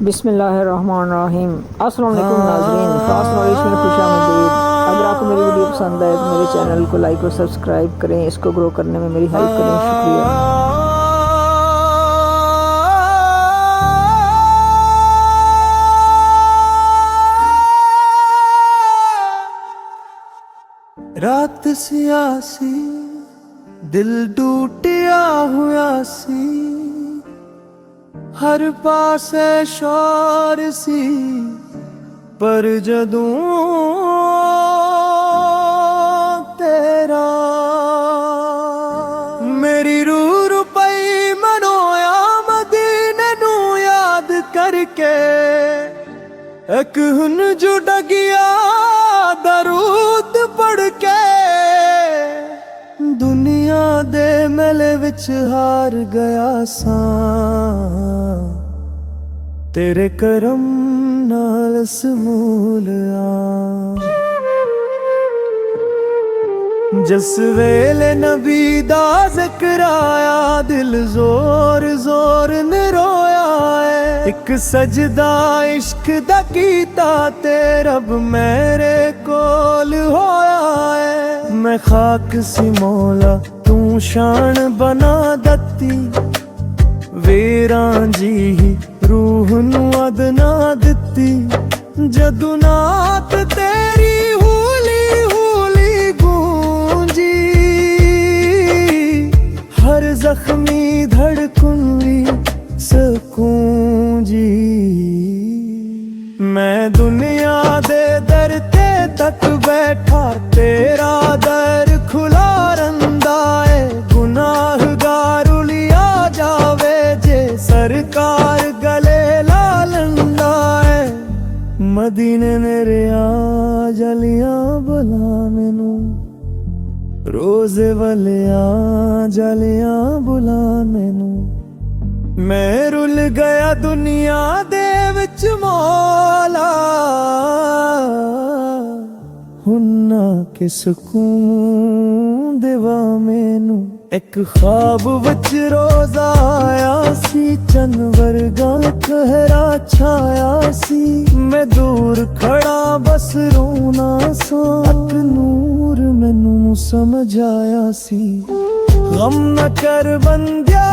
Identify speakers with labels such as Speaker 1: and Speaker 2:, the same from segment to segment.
Speaker 1: बिस्मिल्लाहिर्रहमानिर्रहीम। अस्सलाम वालेकुम नाज़रीन, ख़ास नॉलेज में खुशामदीद। अगर आपको मेरी वीडियो पसंद आए तो मेरे चैनल को लाइक और सब्सक्राइब करें, इसको ग्रो करने में मेरी हेल्प करें। शुक्रिया।
Speaker 2: रात सियासी दिल टूटिया हुआ सी, हर पासे शोर सी, पर जदों तेरा मेरी रूह रुपई मनोया मदीने नू याद करके, एक हुन जुड़ गया दरूद पढ़ के, दुनिया दे मेले विच हार गया सा, तेरे करम नाल समूल आ। जिस वेले नबी दा ज़िक्र आया, दिल जोर जोर ने रोया है। एक सजदा इश्क दा कीता ते रब मेरे कोल होया है। मैं खाक सी मौला तू शान बना दती, वेरां जी रूह नू अदना दिती, जदू नात तेरी हूली हूली गूंजी, हर जख्मी धड़कन वी सकूं जी। मैं दुनिया दे दर ते तक बैठा, तेरा दर खुला रंदा है। गुनाहगार उलिया जावे जे सरकार गले ला लंदा है। मदीने मेरे आ जलियां बुला मैनू, रोज़े वाले आ जलियां बुला मैनू। मैं रुल गया दुनिया दे विच मौला, हुन्ना के सुकून देवा मैनू। एक ख्वाब विच रोज़ा आया सी, चन वर्गा कहरा छाया सी। मैं दूर खड़ा बस रोना सा, अक नूर मैनू समझ आया सी। गम न कर बंदिया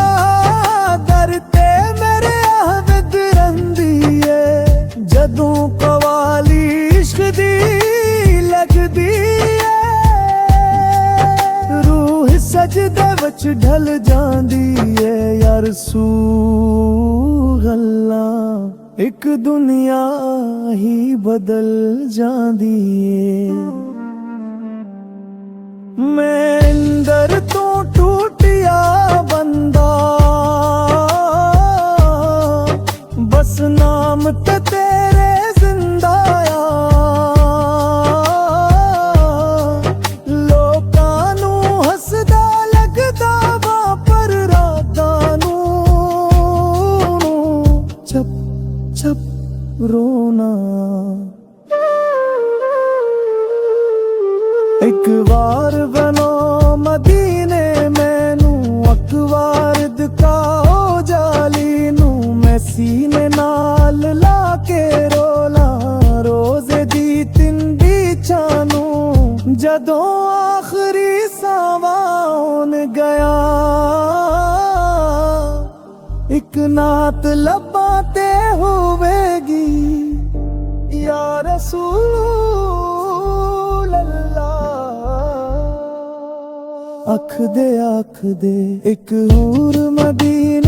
Speaker 2: दर ते मेरे आहविद रंदी है, जदों कवाली इश्क दी लगदी है। रूह सजदे विच ढल जांदी है, या रसूल अल्लाह एक दुनिया ही बदल जांदी है। मैं अंदर तो टूटिया बंदा, बस नाम ते तेरे जिंदा आ। लोकां नू हसदा लगदा वा, पर रातां नू चप चप रोना। एक बार बनो मदीने मैनू, अकबार दिखाओ जाली नू। मैं सीने नाल लाके रोला, रोज़े दी तिंदी चानू। जदों आखरी सावा होन गया, एक नात लब्बां ते होवेगी, या रसूल अख दे एक हूर मदीने